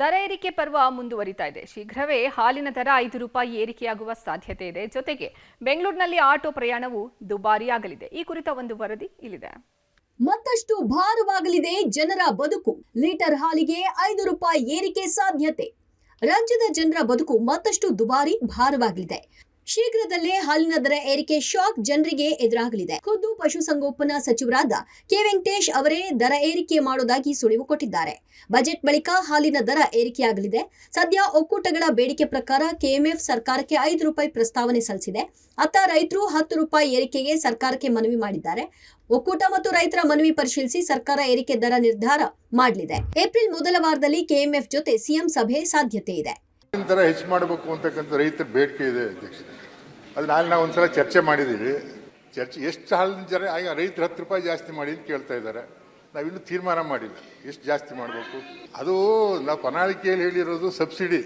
ದರ ಏರಿಕೆ ಪರ್ವ ಮುಂದುವರಿತಾ ಇದೆ. ಶೀಘ್ರವೇ ಹಾಲಿನ ದರ ₹5 ಏರಿಕೆಯಾಗುವ ಸಾಧ್ಯತೆ ಇದೆ. ಜೊತೆಗೆ ಬೆಂಗಳೂರಿನಲ್ಲಿ ಆಟೋ ಪ್ರಯಾಣವು ದುಬಾರಿಯಾಗಲಿದೆ. ಈ ಕುರಿತ ಒಂದು ವರದಿ ಇಲ್ಲಿದೆ. ಮತ್ತಷ್ಟು ಭಾರವಾಗಲಿದೆ ಜನರ ಬದುಕು. ಲೀಟರ್ ಹಾಲಿಗೆ ₹5 ಏರಿಕೆ ಸಾಧ್ಯತೆ. ರಾಜ್ಯದ ಜನರ ಬದುಕು ಮತ್ತಷ್ಟು ದುಬಾರಿ ಭಾರವಾಗಲಿದೆ. ಶೀಘ್ರದಲ್ಲೇ ಹಾಲಿನ ದರ ಏರಿಕೆ ಶಾಕ್ ಜನರಿಗೆ ಎದುರಾಗಲಿದೆ. ಖುದ್ದು ಪಶುಸಂಗೋಪನಾ ಸಚಿವರಾದ ಕೆ ವೆಂಕಟೇಶ್ ಅವರೇ ದರ ಏರಿಕೆ ಮಾಡುವುದಾಗಿ ಸುಳಿವು ಕೊಟ್ಟಿದ್ದಾರೆ. ಬಜೆಟ್ ಬಳಿಕ ಹಾಲಿನ ದರ ಏರಿಕೆಯಾಗಲಿದೆ. ಸದ್ಯ ಒಕ್ಕೂಟಗಳ ಬೇಡಿಕೆ ಪ್ರಕಾರ ಕೆಎಂಎಫ್ ಸರ್ಕಾರಕ್ಕೆ ₹5 ಪ್ರಸ್ತಾವನೆ ಸಲ್ಲಿಸಿದೆ. ಅತ್ತ ರೈತರು ₹10 ಏರಿಕೆಗೆ ಸರ್ಕಾರಕ್ಕೆ ಮನವಿ ಮಾಡಿದ್ದಾರೆ. ಒಕ್ಕೂಟ ಮತ್ತು ರೈತರ ಮನವಿ ಪರಿಶೀಲಿಸಿ ಸರ್ಕಾರ ಏರಿಕೆ ದರ ನಿರ್ಧಾರ ಮಾಡಲಿದೆ. ಏಪ್ರಿಲ್ ಮೊದಲ ವಾರದಲ್ಲಿ ಕೆಎಂಎಫ್ ಜೊತೆ ಸಿಎಂ ಸಭೆ ಸಾಧ್ಯತೆ ಇದೆ. ದರ ಹೆಚ್ಚು ಮಾಡಬೇಕು ಅಂತಕ್ಕಂಥ ರೈತರ ಬೇಡಿಕೆ ಇದೆ ಅಧ್ಯಕ್ಷ. ಅದು ನಾವು ಒಂದ್ಸಲ ಚರ್ಚೆ ಮಾಡಿದ್ದೀವಿ. ಎಷ್ಟು ಹಾಲಿನ ದರ ಈಗ ರೈತರು ₹10 ಜಾಸ್ತಿ ಮಾಡಿ ಅಂತ ಕೇಳ್ತಾ ಇದ್ದಾರೆ. ನಾವಿನ್ನೂ ತೀರ್ಮಾನ ಮಾಡಿಲ್ಲ ಎಷ್ಟು ಜಾಸ್ತಿ ಮಾಡಬೇಕು. ಅದು ನಾವು ಪ್ರಣಾಳಿಕೆಯಲ್ಲಿ ಹೇಳಿರೋದು ಸಬ್ಸಿಡಿ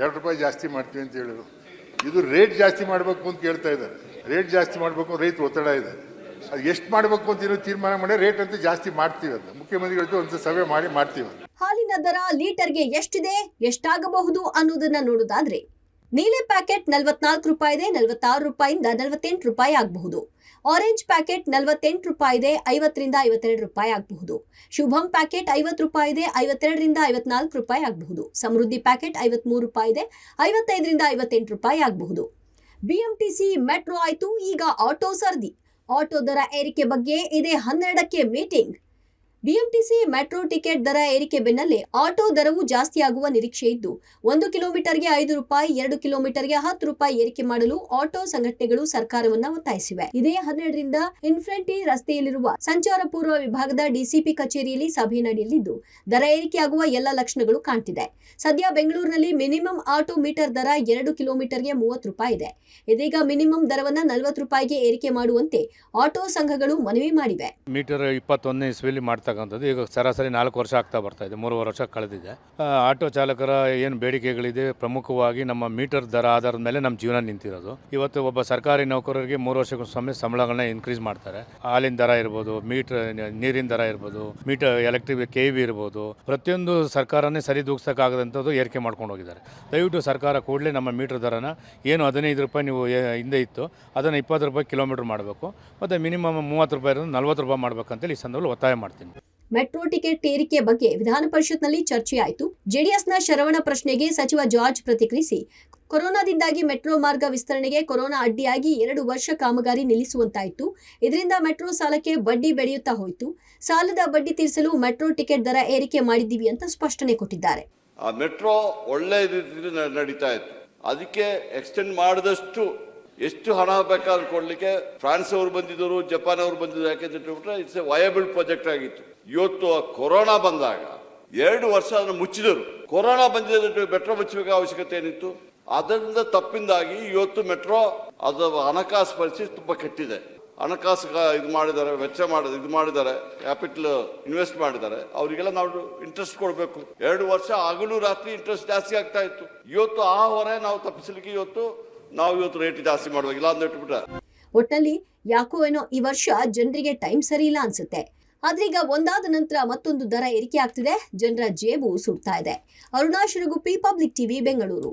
₹2 ಜಾಸ್ತಿ ಮಾಡ್ತೀವಿ ಅಂತ ಹೇಳಿದ್ರು. ಇದು ರೇಟ್ ಜಾಸ್ತಿ ಮಾಡಬೇಕು ಅಂತ ಕೇಳ್ತಾ ಇದ್ದಾರೆ. ರೇಟ್ ಜಾಸ್ತಿ ಮಾಡಬೇಕು ರೈತರು ಒತ್ತಡ ಇದೆ. ಅದು ಎಷ್ಟು ಮಾಡಬೇಕು ಅಂತ ಇನ್ನೂ ತೀರ್ಮಾನ ಮಾಡಿ ರೇಟ್ ಅಂತ ಜಾಸ್ತಿ ಮಾಡ್ತೀವಿ ಅಂತ ಮುಖ್ಯಮಂತ್ರಿಗಳ ಜೊತೆ ಒಂದು ಸಭೆ ಮಾಡ್ತೀವಿ. ಹಾಲಿನ ದರ ಲೀಟರ್ಗೆ ಎಷ್ಟಿದೆ, ಎಷ್ಟಾಗಬಹುದು ಅನ್ನೋದನ್ನ ನೋಡೋದಾದ್ರೆ ನೀಲಿ ಪ್ಯಾಕೆಟ್ ₹44 ಇದೆ, ₹46 ಇಂದ ₹48 ಆಗಬಹುದು. ಆರೆಂಜ್ ಪ್ಯಾಕೆಟ್ ₹48 ಇದೆ, ₹50 ರಿಂದ ₹52 ಆಗಬಹುದು. ಶುಭಂ ಪ್ಯಾಕೆಟ್ ₹50 ಇದೆ, ₹52 ರಿಂದ ₹54 ಆಗಬಹುದು. ಸಮೃದ್ಧಿ ಪ್ಯಾಕೆಟ್ ₹53 ಇದೆ, ₹55 ರಿಂದ ₹58 ಆಗಬಹುದು. ಬಿಎಂಟಿಸಿ ಮೆಟ್ರೋ ಆಯ್ತು, ಈಗ ಆಟೋ ಸರ್ದಿ. ಆಟೋ ದರ ಏರಿಕೆ ಬಗ್ಗೆ ಇದೇ 12ಕ್ಕೆ ಮೀಟಿಂಗ್. ಬಿಎಂಟಿಸಿ ಮೆಟ್ರೋ ಟಿಕೆಟ್ ದರ ಏರಿಕೆ ಬೆನ್ನಲ್ಲೇ ಆಟೋ ದರವು ಜಾಸ್ತಿಯಾಗುವ ನಿರೀಕ್ಷೆ ಇದ್ದು 1 ಕಿಲೋಮೀಟರ್ಗೆ ₹5, 2 ಕಿಲೋಮೀಟರ್ಗೆ ₹10 ಏರಿಕೆ ಮಾಡಲು ಆಟೋ ಸಂಘಟನೆಗಳು ಸರ್ಕಾರವನ್ನ ಒತ್ತಾಯಿಸಿವೆ. ಇದೇ 12ರಿಂದ ಇನ್ಫಿನಿಟಿ ರಸ್ತೆಯಲ್ಲಿರುವ ಸಂಚಾರ ಪೂರ್ವ ವಿಭಾಗದ ಡಿಸಿಪಿ ಕಚೇರಿಯಲ್ಲಿ ಸಭೆ ನಡೆಯಲಿದ್ದು ದರ ಏರಿಕೆಯಾಗುವ ಎಲ್ಲ ಲಕ್ಷಣಗಳು ಕಾಣ್ತಿದೆ. ಸದ್ಯ ಬೆಂಗಳೂರಿನಲ್ಲಿ ಮಿನಿಮಂ ಆಟೋ ಮೀಟರ್ ದರ 2 ಕಿಲೋಮೀಟರ್ಗೆ ₹30 ಇದೆ. ಇದೀಗ ಮಿನಿಮಂ ದರವನ್ನ ₹40ಗೆ ಏರಿಕೆ ಮಾಡುವಂತೆ ಆಟೋ ಸಂಘಗಳು ಮನವಿ ಮಾಡಿವೆ. ಮೀಟರ್ 21ನೇ ಇಸ್ವಿಯಲ್ಲಿ ಈಗ ಸರಾಸರಿ 4 ವರ್ಷ ಆಗ್ತಾ ಬರ್ತಾ ಇದೆ, 3 ವರ್ಷ ಕಳೆದಿದೆ. ಆಟೋ ಚಾಲಕರ ಏನು ಬೇಡಿಕೆಗಳಿದೆ, ಪ್ರಮುಖವಾಗಿ ನಮ್ಮ ಮೀಟರ್ ದರ ಆಧಾರದ ಮೇಲೆ ನಮ್ಮ ಜೀವನ ನಿಂತಿರೋದು. ಇವತ್ತು ಒಬ್ಬ ಸರ್ಕಾರಿ ನೌಕರರಿಗೆ 3 ವರ್ಷಕ್ಕೊಮ್ಮೆ ಸಂಬಳಗಳನ್ನ ಇನ್ಕ್ರೀಸ್ ಮಾಡ್ತಾರೆ. ಹಾಲಿನ ದರ ಇರ್ಬೋದು, ನೀರಿನ ದರ ಇರ್ಬೋದು, ಮೀಟರ್ ಎಲೆಕ್ಟ್ರಿಕ್ KV ಇರ್ಬೋದು, ಪ್ರತಿಯೊಂದು ಸರ್ಕಾರನೇ ಸರಿದೂಗಿಸೋಕ್ಕಾಗದಂಥದ್ದು ಏರಿಕೆ ಮಾಡ್ಕೊಂಡು ಹೋಗಿದ್ದಾರೆ. ದಯವಿಟ್ಟು ಸರ್ಕಾರ ಕೂಡಲೇ ನಮ್ಮ ಮೀಟರ್ ದರನ ಏನು ₹15 ನೀವು ಹಿಂದೆ ಇತ್ತು ಅದನ್ನು ₹20 ಕಿಲೋಮೀಟರ್ ಮಾಡಬೇಕು, ಮತ್ತು ಮಿನಿಮಮ್ ₹30 ಇರೋದು ₹40 ಮಾಡಬೇಕಂತೇಳಿ ಈ ಸಂದರ್ಭದಲ್ಲಿ ಒತ್ತಾಯ ಮಾಡ್ತೀನಿ. ಮೆಟ್ರೋ ಟಿಕೆಟ್ ಏರಿಕೆ ಬಗ್ಗೆ ವಿಧಾನ ಪರಿಷತ್ನಲ್ಲಿ ಚರ್ಚೆಯಾಯಿತು. ಜೆಡಿಎಸ್ನ ಶರವಣ ಪ್ರಶ್ನೆಗೆ ಸಚಿವ ಜಾರ್ಜ್ ಪ್ರತಿಕ್ರಿಯಿಸಿ, ಕೊರೋನಾದಿಂದಾಗಿ ಮೆಟ್ರೋ ಮಾರ್ಗ ವಿಸ್ತರಣೆಗೆ ಕೊರೋನಾ ಅಡ್ಡಿಯಾಗಿ 2 ವರ್ಷ ಕಾಮಗಾರಿ ನಿಲ್ಲಿಸುವಂತಾಯಿತು. ಇದರಿಂದ ಮೆಟ್ರೋ ಸಾಲಕ್ಕೆ ಬಡ್ಡಿ ಬೆಳೆಯುತ್ತಾ ಹೋಯಿತು. ಸಾಲದ ಬಡ್ಡಿ ತೀರಿಸಲು ಮೆಟ್ರೋ ಟಿಕೆಟ್ ದರ ಏರಿಕೆ ಮಾಡಿದ್ದೀವಿ ಅಂತ ಸ್ಪಷ್ಟನೆ ಕೊಟ್ಟಿದ್ದಾರೆ. ಆ ಮೆಟ್ರೋ ಒಳ್ಳೆ ರೀತಿಯಲ್ಲಿ ನಡೀತಾ ಇತ್ತು. ಅದಕ್ಕೆ ಎಕ್ಸ್ಟೆಂಡ್ ಮಾಡಿದಷ್ಟು ಎಷ್ಟು ಹಣ ಬೇಕಾದ್ರೂ ಕೊಡ್ಲಿಕ್ಕೆ ಫ್ರಾನ್ಸ್ ಅವರು ಬಂದಿದ್ದರು, ಜಪಾನ್ ಅವರು ಬಂದಿದ್ದರು. ಯಾಕೆಂದ್ರೆ ಇಟ್ಸ್ ಎ ವಯಬಲ್ ಪ್ರಾಜೆಕ್ಟ್ ಆಗಿತ್ತು. ಇವತ್ತು ಕೊರೋನಾ ಬಂದಾಗ 2 ವರ್ಷ ಅದನ್ನು ಮುಚ್ಚಿದರು. ಕೊರೋನಾ ಬಂದಿದ್ದು ಮೆಟ್ರೋ ಮುಚ್ಚಬೇಕು ಅವಶ್ಯಕತೆ ಏನಿತ್ತು? ಅದರಿಂದ ತಪ್ಪಿಂದಾಗಿ ಇವತ್ತು ಮೆಟ್ರೋ ಅದು ಹಣಕಾಸು ಪರಿಸ್ಥಿತಿ ತುಂಬಾ ಕೆಟ್ಟಿದೆ. ಹಣಕಾಸು ಇದು ಮಾಡಿದ್ದಾರೆ, ವೆಚ್ಚ ಮಾಡಿದ್ದಾರೆ, ಕ್ಯಾಪಿಟಲ್ ಇನ್ವೆಸ್ಟ್ ಮಾಡಿದ್ದಾರೆ. ಅವರಿಗೆಲ್ಲ ನಾವು ಇಂಟ್ರೆಸ್ಟ್ ಕೊಡಬೇಕು. 2 ವರ್ಷ ಹಗಲು ರಾತ್ರಿ ಇಂಟ್ರೆಸ್ಟ್ ಜಾಸ್ತಿ ಆಗ್ತಾ ಇತ್ತು. ಇವತ್ತು ಆ ಹೊರೆ ನಾವು ತಪ್ಪಿಸಲಿಕ್ಕೆ ನಾವು ರೇಟ್ ಜಾಸ್ತಿ ಮಾಡಬೇಕಿಲ್ಲ ಅಂತ ಇಟ್ಬಿಟ್ರೆ. ಒಟ್ಟಲ್ಲಿ ಯಾಕೋ ಏನೋ ಈ ವರ್ಷ ಜನರಿಗೆ ಟೈಮ್ ಸರಿ ಇಲ್ಲ ಅನ್ಸುತ್ತೆ. ಆದ್ರೀಗ ಒಂದಾದ ನಂತರ ಮತ್ತೊಂದು ದರ ಏರಿಕೆ ಆಗ್ತಿದೆ. ಜನರ ಜೇಬು ಸುಡ್ತಾ ಇದೆ. Aruna Shiraguppi, public TV, Bengaluru.